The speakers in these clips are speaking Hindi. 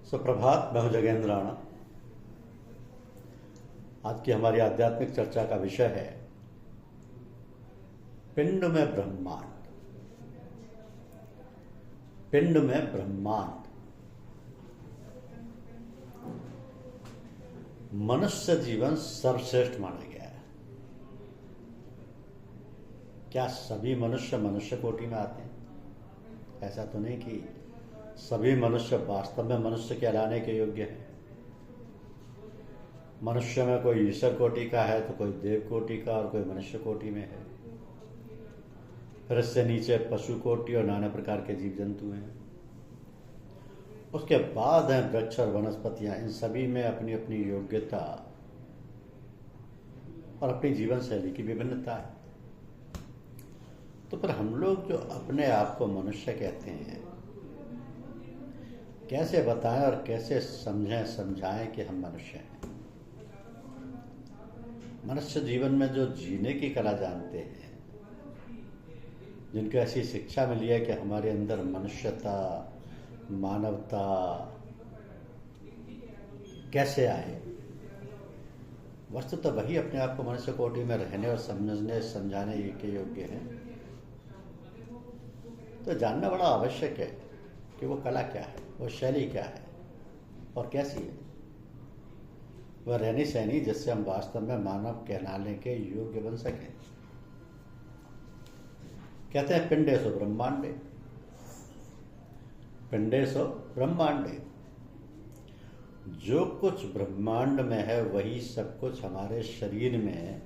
सुप्रभात। मैं हूं जगेंद्र राणा। आज की हमारी आध्यात्मिक चर्चा का विषय है पिंड में ब्रह्मांड। पिंड में ब्रह्मांड। मनुष्य जीवन सर्वश्रेष्ठ माना गया है। क्या सभी मनुष्य मनुष्य कोटि में आते हैं? ऐसा तो नहीं कि सभी मनुष्य वास्तव में मनुष्य कहलाने के योग्य हैं। मनुष्य में कोई ईश्वर कोटि का है तो कोई देव कोटि का और कोई मनुष्य कोटि में है। फिर इससे नीचे पशु कोटि और नाना प्रकार के जीव जंतु हैं। उसके बाद हैं वृक्ष और वनस्पतियां। इन सभी में अपनी अपनी योग्यता और अपनी जीवन शैली की विभिन्नता है। तो फिर हम लोग जो अपने आप को मनुष्य कहते हैं, कैसे बताएं और कैसे समझाएं कि हम मनुष्य हैं। मनुष्य जीवन में जो जीने की कला जानते हैं, जिनको ऐसी शिक्षा मिली है कि हमारे अंदर मनुष्यता, मानवता कैसे आए, वस्तु तो वही अपने आप को मनुष्य कोटि में रहने और समझने समझाने के योग्य हैं। तो जानना बड़ा आवश्यक है कि वो कला क्या है, वो शैली क्या है और कैसी है, वह रहनी सहनी जिससे हम वास्तव में मानव कहलाने के योग्य बन सकें। कहते हैं पिंडेसो ब्रह्मांडे। पिंडेसो ब्रह्मांडे। जो कुछ ब्रह्मांड में है वही सब कुछ हमारे शरीर में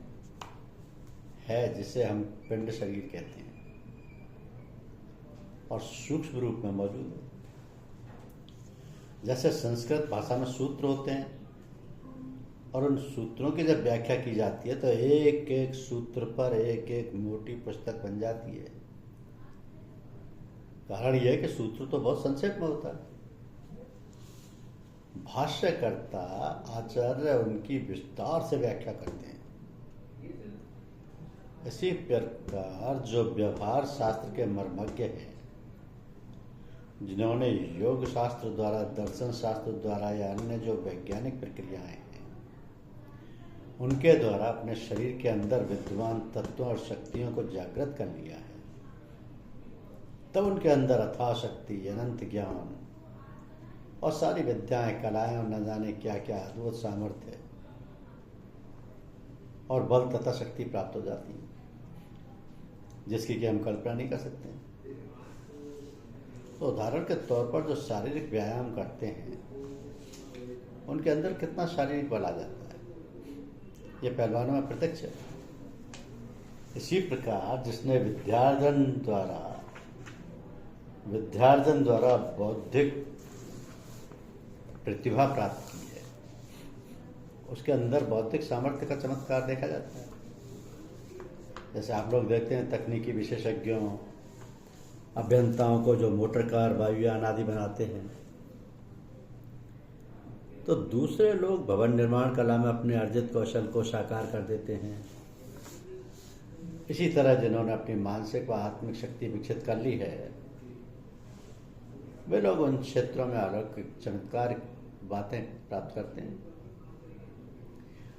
है, जिसे हम पिंड शरीर कहते हैं और सूक्ष्म रूप में मौजूद है। जैसे संस्कृत भाषा में सूत्र होते हैं और उन सूत्रों की जब व्याख्या की जाती है तो एक एक सूत्र पर एक एक मोटी पुस्तक बन जाती है। कारण यह है कि सूत्र तो बहुत संक्षेप में होता है। भाष्यकर्ता आचार्य उनकी विस्तार से व्याख्या करते हैं। इसी प्रकार जो व्यवहार शास्त्र के मर्मज्ञ हैं, जिन्होंने योग शास्त्र द्वारा, दर्शन शास्त्र द्वारा या अन्य जो वैज्ञानिक प्रक्रियाएं हैं, उनके द्वारा अपने शरीर के अंदर विद्यमान तत्वों और शक्तियों को जागृत कर लिया है, तब उनके अंदर अथाह शक्ति, अनंत ज्ञान और सारी विद्याएं, कलाएं और न जाने क्या क्या अद्भुत सामर्थ्य और बल तथा शक्ति प्राप्त हो जाती है, जिसकी कि हम कल्पना नहीं कर सकते हैं। तो उदाहरण के तौर पर जो शारीरिक व्यायाम करते हैं, उनके अंदर कितना शारीरिक बल आ जाता है, ये पहलवानों में प्रत्यक्ष है। इसी प्रकार जिसने विद्यार्जन द्वारा बौद्धिक प्रतिभा प्राप्त की है, उसके अंदर बौद्धिक सामर्थ्य का चमत्कार देखा जाता है। जैसे आप लोग देखते हैं तकनीकी विशेषज्ञों, अभियंताओं को जो मोटर कार, वायुयान आदि बनाते हैं, तो दूसरे लोग भवन निर्माण कला में अपने अर्जित कौशल को साकार कर देते हैं। इसी तरह जिन्होंने अपनी मानसिक व आत्मिक शक्ति विकसित कर ली है, वे लोग उन क्षेत्रों में अलौकिक चमत्कार बातें प्राप्त करते हैं,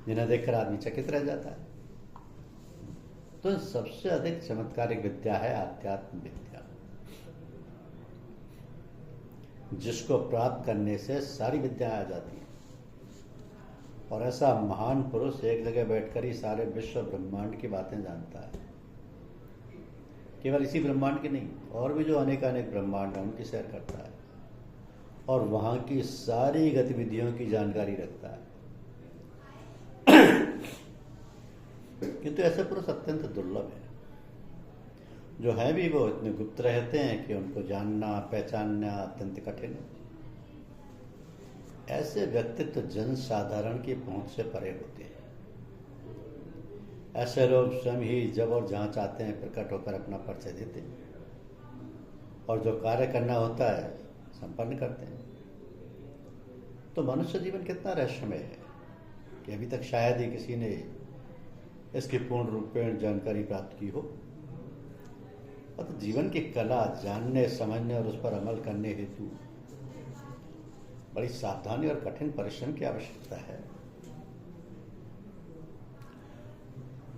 जिन्हें देखकर आदमी चकित रह जाता है। तो सबसे अधिक चमत्कारिक विद्या है आध्यात्म विद्या, जिसको प्राप्त करने से सारी विद्याएं आ जाती हैं। और ऐसा महान पुरुष एक जगह बैठकर ही सारे विश्व ब्रह्मांड की बातें जानता है। केवल इसी ब्रह्मांड की नहीं, और भी जो अनेक ब्रह्मांड हैं उनकी सैर करता है और वहां की सारी गतिविधियों की जानकारी रखता है। किंतु ऐसे पुरुष अत्यंत दुर्लभ है। जो है भी वो इतने गुप्त रहते हैं कि उनको जानना, पहचानना अत्यंत कठिन है। ऐसे व्यक्तित्व जन साधारण की पहुंच से परे होते हैं। ऐसे लोग स्वयं ही जब और जहां चाहते हैं प्रकट होकर अपना परिचय देते हैं और जो कार्य करना होता है संपन्न करते हैं। तो मनुष्य जीवन कितना रहस्यमय है कि अभी तक शायद ही किसी ने इसकी पूर्ण रूपेण जानकारी प्राप्त की हो। और जीवन की कला जानने, समझने और उस पर अमल करने हेतु बड़ी सावधानी और कठिन परिश्रम की आवश्यकता है।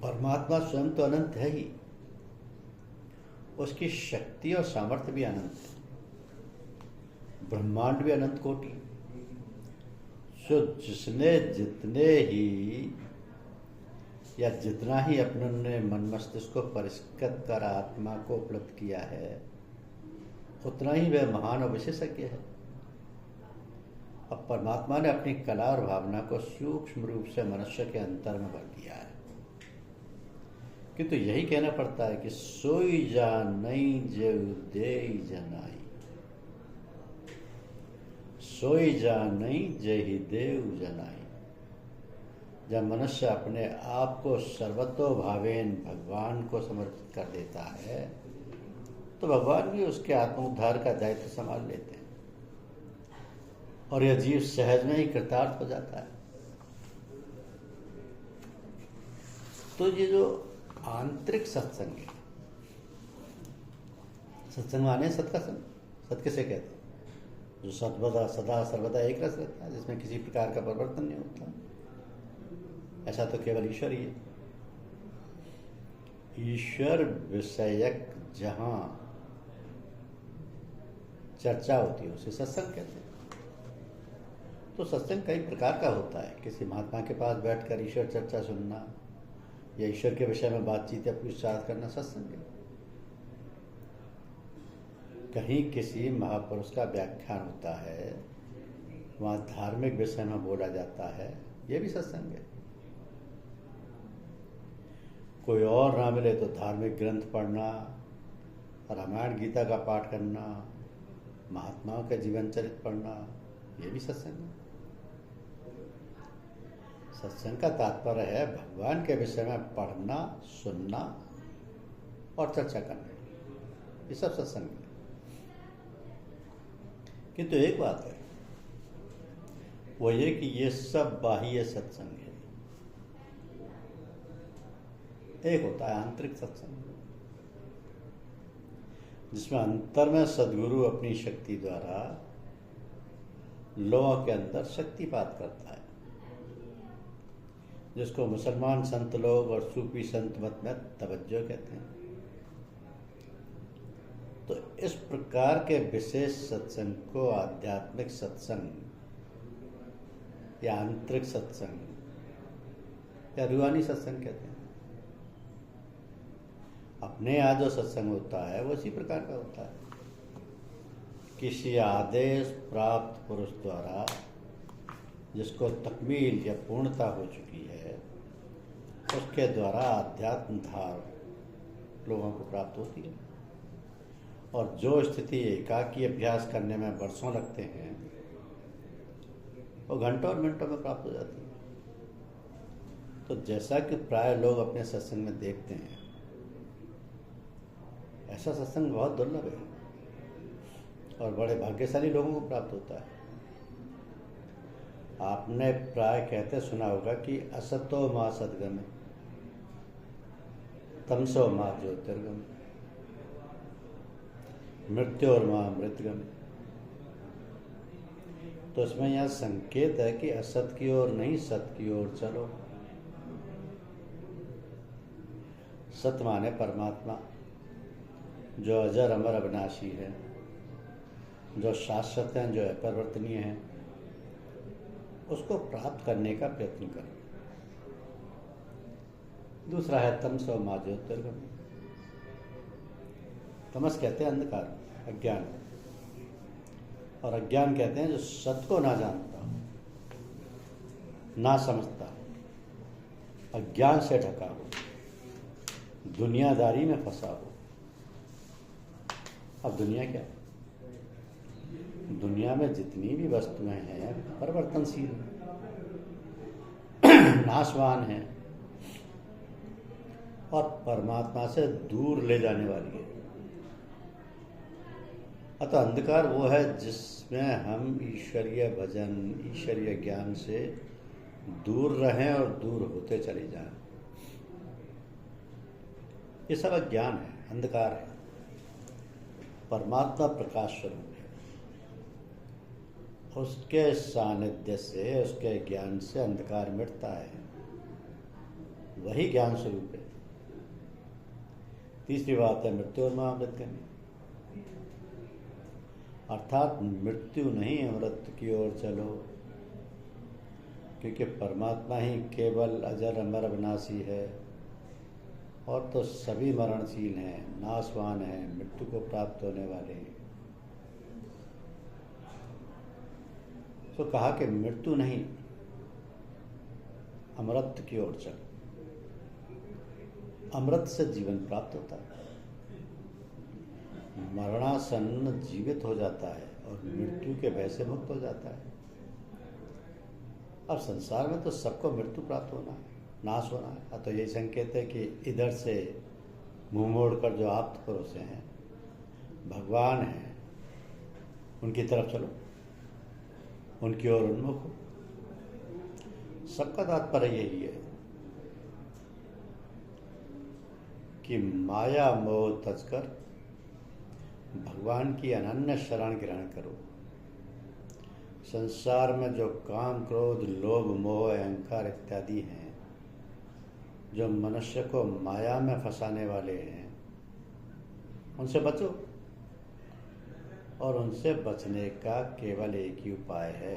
परमात्मा स्वयं तो अनंत है ही, उसकी शक्ति और सामर्थ्य भी अनंत है। ब्रह्मांड भी अनंत कोटि। सो जिसने जितने ही या जितना ही अपने मन मस्तिष्क को परिष्कृत कर आत्मा को उपलब्ध किया है, उतना ही वह महान और विशेषज्ञ है। अब परमात्मा ने अपनी कला और भावना को सूक्ष्म रूप से मनुष्य के अंतर में भर दिया है, किंतु यही कहना पड़ता है कि सोई जानई जेउ देई जनाई, सोई जानई जेहि देव जनाई। जब मनुष्य अपने आप को सर्वतोभावेन भगवान को समर्पित कर देता है, तो भगवान भी उसके आत्मोद्धार का दायित्व संभाल लेते हैं और यह जीव सहज में ही कृतार्थ हो जाता है। तो ये जो आंतरिक सत्संग है, सत्संग माने सत का संग। सत किसे कहते हैं? जो सर्वदा सदा सर्वदा एक रस रहता है, जिसमें किसी प्रकार का परिवर्तन नहीं होता। ऐसा तो केवल ईश्वर ही है। ईश्वर विषयक जहां चर्चा होती है उसे सत्संग कहते हैं। तो सत्संग कई प्रकार का होता है। किसी महात्मा के पास बैठकर ईश्वर चर्चा सुनना या ईश्वर के विषय में बातचीत या पूछताछ करना सत्संग है। कहीं किसी महापुरुष का व्याख्यान होता है, वहाँ धार्मिक विषय में बोला जाता है, यह भी सत्संग है। कोई और ना मिले तो धार्मिक ग्रंथ पढ़ना, रामायण गीता का पाठ करना, महात्माओं के जीवन चरित्र पढ़ना, यह भी सत्संग है। सत्संग का तात्पर्य है भगवान के विषय में पढ़ना, सुनना और चर्चा करना। ये सब सत्संग है। किंतु एक बात है, वो ये कि ये सब बाह्य सत्संग है। एक होता है आंतरिक सत्संग, जिसमें अंतर में सद्गुरु अपनी शक्ति द्वारा लोगों के अंदर शक्तिपात करता है, जिसको मुसलमान संत लोग और सूफी संत मत में तवज्जो कहते हैं। तो इस प्रकार के विशेष सत्संग को आध्यात्मिक सत्संग या आंतरिक सत्संग या रूहानी सत्संग कहते हैं। अपने यहाँ जो सत्संग होता है वो इसी प्रकार का होता है। किसी आदेश प्राप्त पुरुष द्वारा जिसको तकमील या पूर्णता हो चुकी है, उसके द्वारा आध्यात्म धार लोगों को प्राप्त होती है। और जो स्थिति एकाकी अभ्यास करने में वर्षों लगते हैं, वो घंटों और मिनटों में प्राप्त हो जाती है। तो जैसा कि प्राय लोग अपने सत्संग में देखते हैं, ऐसा सत्संग बहुत दुर्लभ है और बड़े भाग्यशाली लोगों को प्राप्त होता है। आपने प्राय कहते सुना होगा कि असतो मां सद्गमे, तमसो मां ज्योतिर्गमे, मृत्योर मां अमृतगमे। तो इसमें यह संकेत है कि असत की ओर नहीं, सत की ओर चलो। सत माने परमात्मा, जो अजर अमर अविनाशी है, जो शाश्वत हैं, जो अपरिवर्तनीय हैं, उसको प्राप्त करने का प्रयत्न करो। दूसरा है तमसो मां ज्योतिर्गमे। तमस कहते हैं अंधकार, अज्ञान, और अज्ञान कहते हैं जो सत्य को ना जानता हो, ना समझता, अज्ञान से ढका हो, दुनियादारी में फंसा हो। अब दुनिया क्या है? दुनिया में जितनी भी वस्तुएं हैं परिवर्तनशील हैं, नाशवान हैं और परमात्मा से दूर ले जाने वाली है। अतः अंधकार वो है जिसमें हम ईश्वरीय भजन, ईश्वरीय ज्ञान से दूर रहें और दूर होते चले जाएं। ये सब अज्ञान है, अंधकार है। परमात्मा प्रकाश स्वरूप है। उसके सानिध्य से, उसके ज्ञान से अंधकार मिटता है। वही ज्ञान स्वरूप है। तीसरी बात है मृत्यु और महाअमृत गम्य, अर्थात मृत्यु नहीं अमृत की ओर चलो, क्योंकि परमात्मा ही केवल अजर अमर अविनाशी है, और तो सभी मरणशील हैं, नाशवान हैं, मृत्यु को प्राप्त होने वाले हैं। तो कहा कि मृत्यु नहीं अमृत की ओर चल। अमृत से जीवन प्राप्त होता है, मरणासन्न जीवित हो जाता है और मृत्यु के भय से मुक्त हो जाता है। अब संसार में तो सबको मृत्यु प्राप्त होना है, नाश होना है। तो यही संकेत है कि इधर से मुंह मोड़कर जो आप्त परोसे हैं, भगवान हैं, उनकी तरफ चलो, उनकी ओर उन्मुख हो। सबका तात्पर्य यही है कि माया मोह तजकर भगवान की अनन्य शरण ग्रहण करो। संसार में जो काम, क्रोध, लोभ, मोह, अहंकार इत्यादि हैं, जो मनुष्य को माया में फंसाने वाले हैं, उनसे बचो। और उनसे बचने का केवल एक ही उपाय है,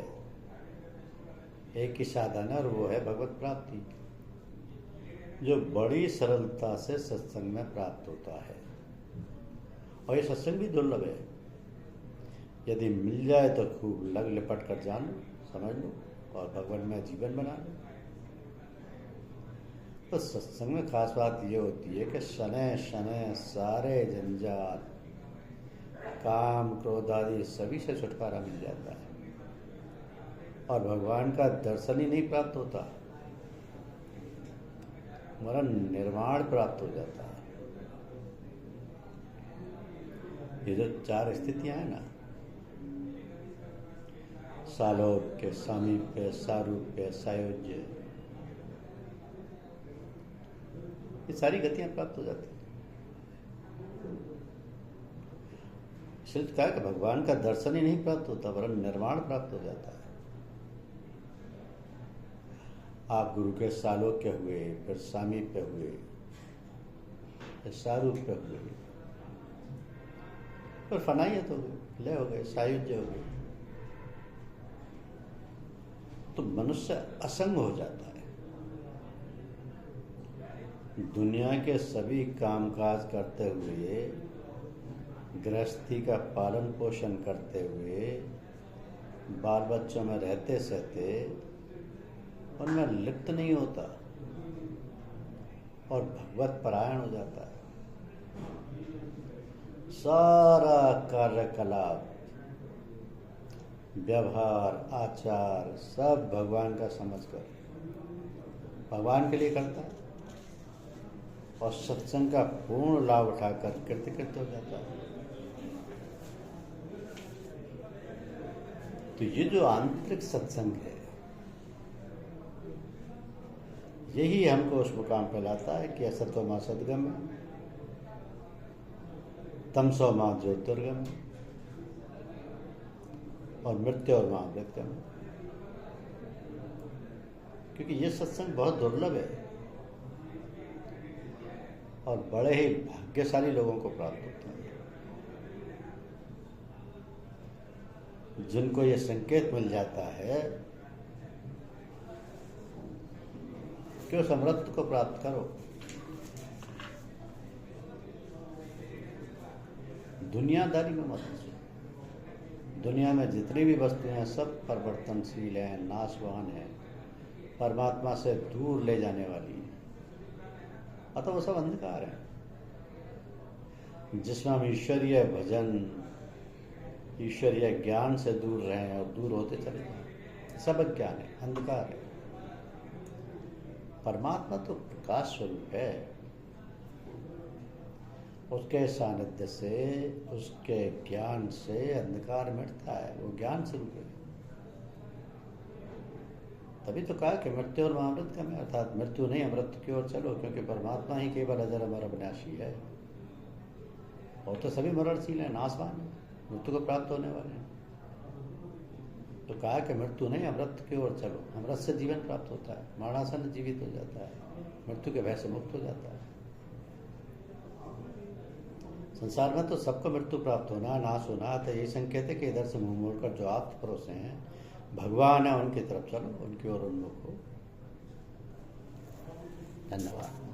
एक ही साधन है, और वो है भगवत प्राप्ति, जो बड़ी सरलता से सत्संग में प्राप्त होता है। और ये सत्संग भी दुर्लभ है। यदि मिल जाए तो खूब लग लिपट कर जान लो, समझ लो और भगवान में जीवन बना लो। तो सत्संग में खास बात ये होती है कि शनै शनै सारे जंजाल, काम, क्रोध आदि सभी से छुटकारा मिल जाता है और भगवान का दर्शन ही नहीं प्राप्त होता, मरण निर्वाण प्राप्त हो जाता है। ये जो चार स्थितियां हैं ना, सालोक्य, सामीप्य, सारूप्य, सायुज्य, ये सारी गतियां प्राप्त हो जाती हैं। इसलिए कहा कि भगवान का दर्शन ही नहीं प्राप्त होता, वरन निर्वाण प्राप्त हो जाता है। आप गुरु के सालोक्य हुए, फिर सामीप्य हुए, फिर सारूप्य हुए, फिर फनाइयत हो गई, लय हो गए, सायुज्य हो गए, तो मनुष्य असंग हो जाता है। दुनिया के सभी कामकाज करते हुए, गृहस्थी का पालन पोषण करते हुए, बाल बच्चों में रहते सहते उनमें लिप्त नहीं होता और भगवत परायण हो जाता है। सारा कार्यकलाप, व्यवहार, आचार सब भगवान का समझकर भगवान के लिए करता है और सत्संग का पूर्ण लाभ उठाकर कृतकृत हो जाता है। तो ये जो आंतरिक सत्संग है, यही हमको उस मुकाम पर लाता है कि असतो मां सद्गम्य, तमसो मां ज्योतिर्गम्य और मृत्यु और मां अमृतगम्य। क्योंकि ये सत्संग बहुत दुर्लभ है और बड़े ही भाग्यशाली लोगों को प्राप्त होता है, जिनको ये संकेत मिल जाता है कि उस अमृत को प्राप्त करो। दुनियादारी में मत फंसो। दुनिया में जितनी भी वस्तुएं हैं सब परिवर्तनशील हैं, नाशवान हैं, परमात्मा से दूर ले जाने वाली हैं, अतः वो सब अंधकार है। जिसमें हम ईश्वरीय भजन, ईश्वरीय ज्ञान से दूर रहें और दूर होते चले जाएं, सब अज्ञान है, अंधकार है। परमात्मा तो प्रकाश स्वरूप है, उसके सानिध्य से, उसके ज्ञान से अंधकार मिटता है, वो ज्ञान स्वरूप है। तभी तो कहा कि मृत्यु और महाअमृत का में, अर्थात मृत्यु नहीं अमृत की ओर चलो, क्योंकि परमात्मा ही केवल अजर अमर अविनाशी है और तो सभी मरणशील है, नाशवान है, मृत्यु को प्राप्त होने वाले हैं। तो कहा कि मृत्यु नहीं, अमृत की ओर चलो। अमृत से जीवन प्राप्त होता है, मरणासन जीवित हो जाता है, मृत्यु के भय से मुक्त हो जाता है। संसार में तो सबको मृत्यु प्राप्त होना, नाश होना, तो यही संकेत है कि इधर से मुंह मोड़कर जो आप परोसे हैं भगवान है, उनकी तरफ चलो, उनकी ओर उन्मुख हो। धन्यवाद।